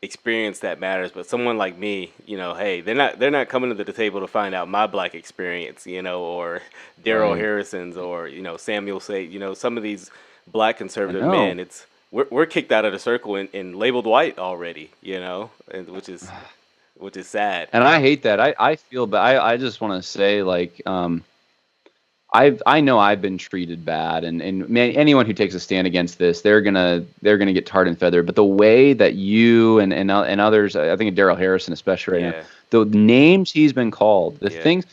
experience that matters. But someone like me, hey, they're not coming to the table to find out my black experience, or Daryl Harrison's, or Samuel Say, some of these black conservative men. We're kicked out of the circle and labeled white already, which is sad. And I hate that. I feel bad. I just want to say, like, I know I've been treated bad, and anyone who takes a stand against this, they're gonna get tarred and feathered. But the way that you and others, I think Daryl Harrison especially right now, the names he's been called, the things,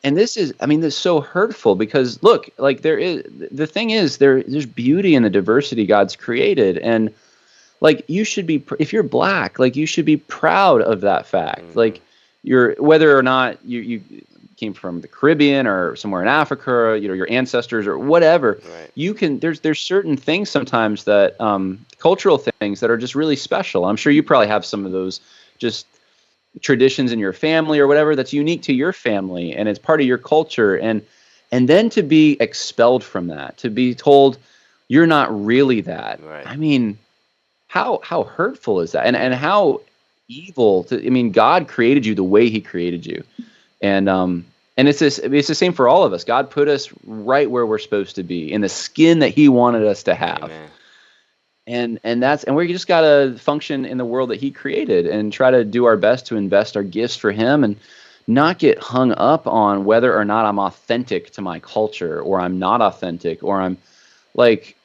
and this is so hurtful, because look, like there's beauty in the diversity God's created, and like you should be, if you're black, like you should be proud of that fact. Like whether or not you came from the Caribbean or somewhere in Africa, or, your ancestors or whatever, you can, there's certain things sometimes that, cultural things that are just really special. I'm sure you probably have some of those just traditions in your family or whatever that's unique to your family, and it's part of your culture. And then to be expelled from that, to be told you're not really that. Right. I mean, how hurtful is that? And how evil God created you the way he created you. And it's the same for all of us. God put us right where we're supposed to be, in the skin that he wanted us to have. Amen. And we just got to function in the world that he created and try to do our best to invest our gifts for him, and not get hung up on whether or not I'm authentic to my culture, or I'm not authentic, or I'm like,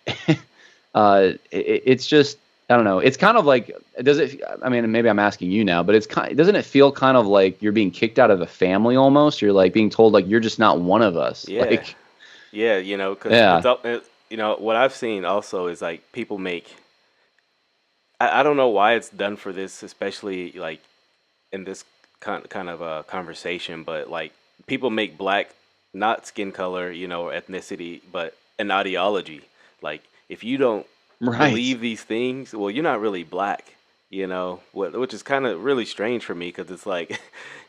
it's just, I don't know. It's kind of like, I mean, maybe I'm asking you now, but doesn't it feel kind of like you're being kicked out of a family almost? You're like being told like, you're just not one of us. Yeah. Like, Yeah, because what I've seen also is like people make. I don't know why it's done for this, especially like in this kind of conversation, but like people make black not skin color, or ethnicity, but an ideology. Like if you don't right. believe these things, well, you're not really black, which is kind of really strange for me because it's like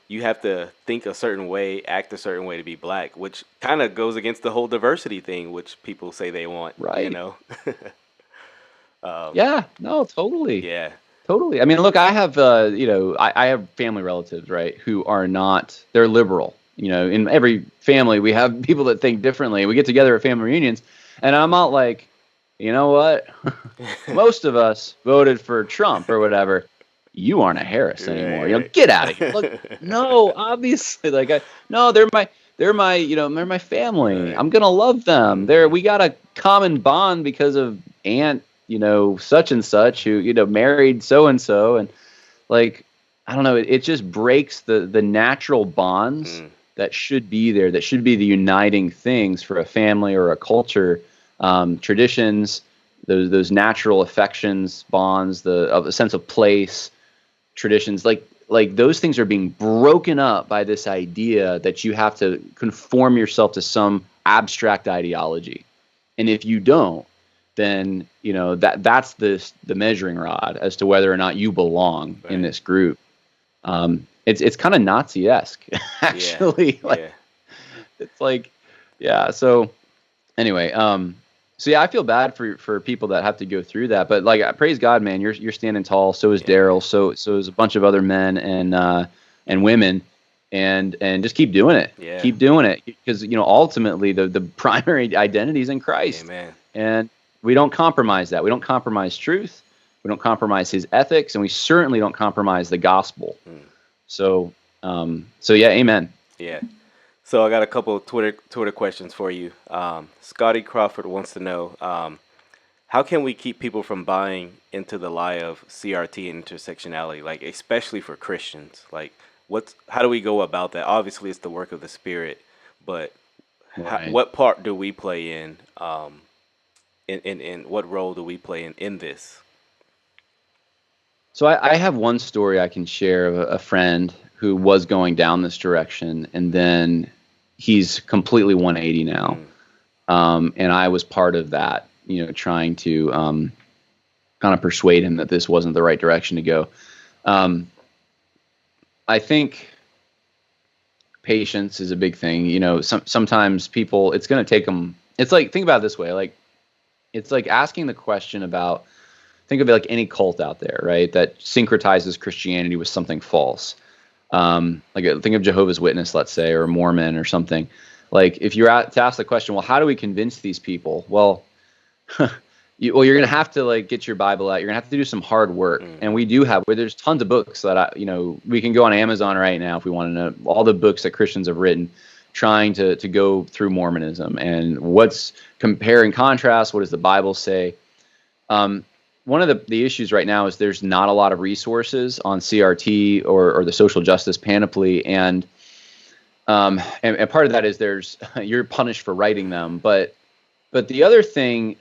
you have to think a certain way, act a certain way to be black, which kind of goes against the whole diversity thing, which people say they want, Right. Yeah, no, totally. Yeah. Totally. I mean, look, I have, I have family relatives, right, who are not, they're liberal. In every family, we have people that think differently. We get together at family reunions, and I'm not like, you know what? Most of us voted for Trump or whatever. You aren't a Harris anymore. Right. Get out of here. Look, no, obviously, no, they're my they're my family. Right. I'm gonna love them. We got a common bond because of aunt, such and such who, married so and so, and like, I don't know, it just breaks the natural bonds that should be there, that should be the uniting things for a family or a culture, traditions, those natural affections, bonds, of a sense of place, traditions, like those things are being broken up by this idea that you have to conform yourself to some abstract ideology. And if you don't, then, that's the measuring rod as to whether or not you belong in this group. It's kind of Nazi-esque, actually. Yeah. It's like, yeah. So anyway, so yeah, I feel bad for people that have to go through that, but like, praise God, man, you're standing tall. So is Daryl. So is a bunch of other men and women, and just keep doing it. Yeah. Keep doing it, because ultimately the primary identity is in Christ. Amen. And we don't compromise that. We don't compromise truth. We don't compromise His ethics, and we certainly don't compromise the gospel. So yeah, amen. Yeah. So I got a couple of Twitter questions for you. Scotty Crawford wants to know, how can we keep people from buying into the lie of CRT and intersectionality, like especially for Christians? Like, how do we go about that? Obviously, it's the work of the Spirit, but Right. what part do we play in what role do we play in this? So I have one story I can share of a friend who was going down this direction, and then he's completely 180 now. And I was part of that, trying to kind of persuade him that this wasn't the right direction to go. I think patience is a big thing. Sometimes people, it's going to take them. It's like, think about it this way. Like, it's like asking the question about, think of it like any cult out there, right? That syncretizes Christianity with something false. Like, think of Jehovah's Witness, let's say, or Mormon or something. Like, if you're to ask the question, well, how do we convince these people? Well, you're going to have to get your Bible out. You're going to have to do some hard work. And we do have, there's tons of books that we can go on Amazon right now if we want to know all the books that Christians have written, trying to go through Mormonism and what's compare and contrast. What does the Bible say? One of the issues right now is there's not a lot of resources on CRT or the social justice panoply, and part of that is you're punished for writing them, but the other thing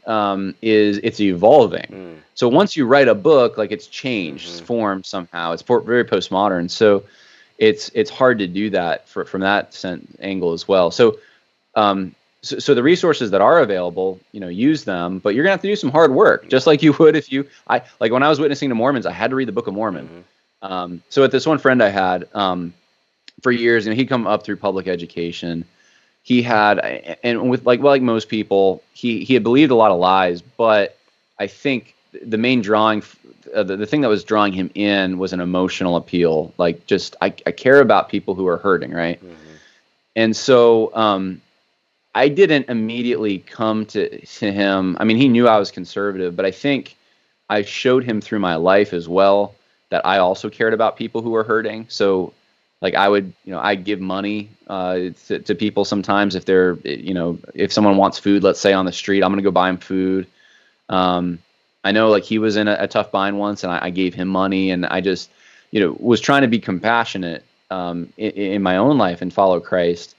is it's evolving. So once you write a book, it's changed, it's formed somehow. It's very postmodern, so it's hard to do that from that angle as well. So So the resources that are available, use them, but you're gonna have to do some hard work, just like you would if when I was witnessing to Mormons, I had to read the Book of Mormon. So with this one friend I had, for years, he'd come up through public education. He had, and with like most people, he had believed a lot of lies, but I think the main drawing, the thing that was drawing him in was an emotional appeal. Like, just, I care about people who are hurting, right? And so, I didn't immediately come to him. I mean, he knew I was conservative, but I think I showed him through my life as well that I also cared about people who were hurting. So like I would, I'd give money to people sometimes if they're, if someone wants food, let's say on the street, I'm going to go buy him food. I know like he was in a tough bind once, and I gave him money, and I just, was trying to be compassionate in my own life and follow Christ.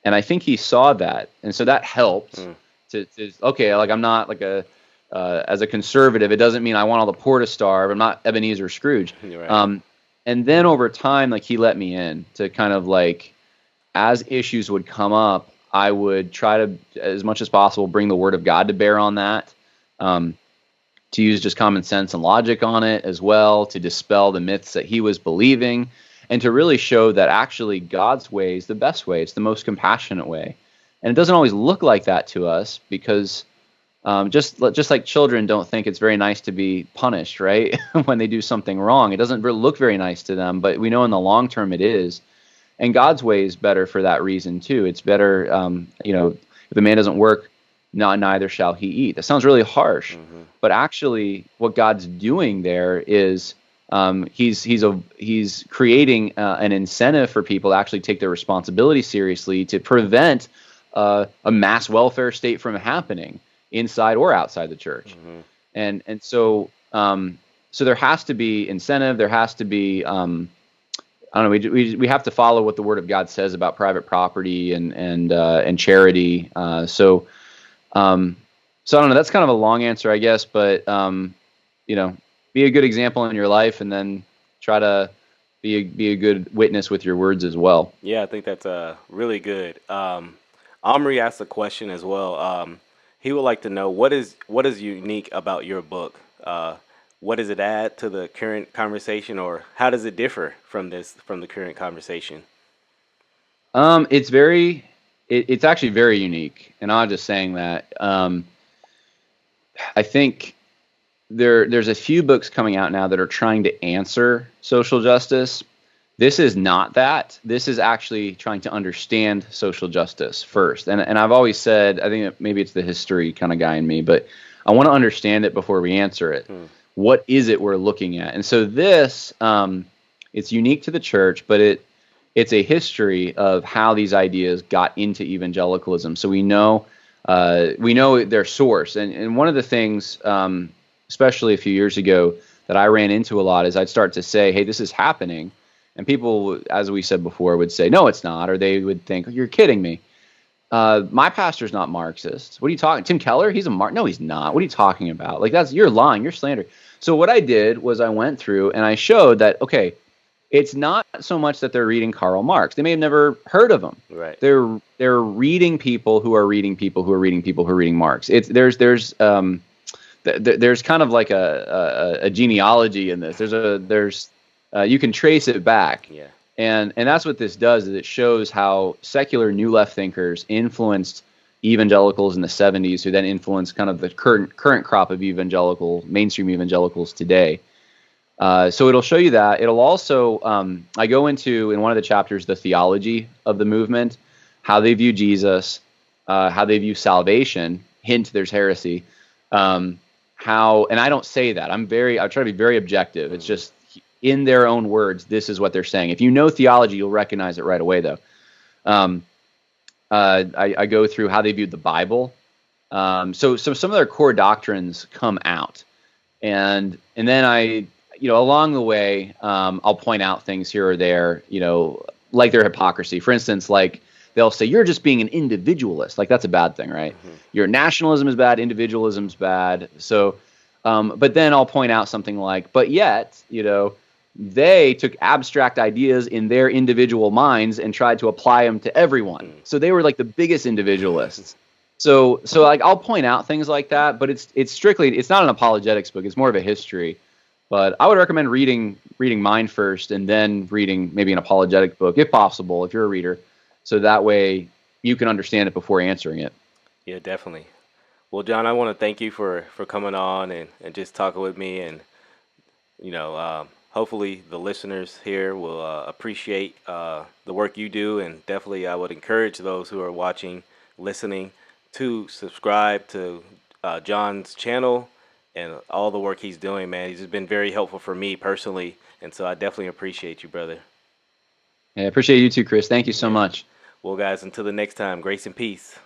And I think he saw that, and so that helped to okay, like I'm not like as a conservative, it doesn't mean I want all the poor to starve. I'm not Ebenezer Scrooge. Right. And then over time, like he let me in to kind of like, as issues would come up, I would try to, as much as possible, bring the word of God to bear on that, to use just common sense and logic on it as well, to dispel the myths that he was believing, and to really show that actually God's way is the best way. It's the most compassionate way. And it doesn't always look like that to us because just like children don't think it's very nice to be punished, right? When they do something wrong, it doesn't really look very nice to them, but we know in the long term it is. And God's way is better for that reason too. It's better, if a man doesn't work, neither shall he eat. That sounds really harsh, but actually, what God's doing there is he's creating an incentive for people to actually take their responsibility seriously to prevent a mass welfare state from happening inside or outside the church. And so there has to be incentive. There has to be I don't know. We have to follow what the Word of God says about private property and charity. So I don't know. That's kind of a long answer, I guess. But be a good example in your life, and then try to be a good witness with your words as well. Yeah, I think that's really good. Omri asked a question as well. He would like to know what is unique about your book. What does it add to the current conversation, or how does it differ from the current conversation? It's actually very unique, and I'm just saying that. I think there's a few books coming out now that are trying to answer social justice. This is not that. This is actually trying to understand social justice first. And I've always said, I think maybe it's the history kind of guy in me, but I want to understand it before we answer it. What is it we're looking at? And so this, it's unique to the church, but it's a history of how these ideas got into evangelicalism. So we know their source. And one of the things, especially a few years ago, that I ran into a lot is I'd start to say, hey, this is happening. And people, as we said before, would say, no, it's not. Or they would think, you're kidding me. My pastor's not Marxist. What are you talking? Tim Keller? He's a Marxist. No, he's not. What are you talking about? Like, you're lying. You're slandering. So what I did was I went through and I showed that, okay, it's not so much that they're reading Karl Marx. They may have never heard of him. Right. They're reading people who are reading people who are reading people who are reading Marx. There's kind of like a genealogy in this. You can trace it back. Yeah. And that's what this does, is it shows how secular new left thinkers influenced evangelicals in the 70s, who then influenced kind of the current crop of mainstream evangelicals today. So it'll show you that. It'll also, I go into, in one of the chapters, the theology of the movement, how they view Jesus, how they view salvation. Hint, there's heresy. And I don't say that. I try to be very objective. It's just, in their own words, this is what they're saying. If you know theology, you'll recognize it right away, though. I go through how they viewed the Bible. So some of their core doctrines come out. And then along the way, I'll point out things here or there, like their hypocrisy. For instance, like they'll say, you're just being an individualist. Like, that's a bad thing, right? Your nationalism is bad, individualism's bad. So, but then I'll point out something like, but yet, they took abstract ideas in their individual minds and tried to apply them to everyone. So they were like the biggest individualists. So like I'll point out things like that, but it's not an apologetics book. It's more of a history. But I would recommend reading mine first, and then reading maybe an apologetic book, if possible, if you're a reader. So that way you can understand it before answering it. Yeah, definitely. Well, John, I want to thank you for coming on and just talking with me, and hopefully the listeners here will appreciate the work you do, and definitely I would encourage those who are watching, listening, to subscribe to John's channel and all the work he's doing, man. He's just been very helpful for me personally, and so I definitely appreciate you, brother. I appreciate you too, Chris. Thank you so much. Well, guys, until the next time, grace and peace.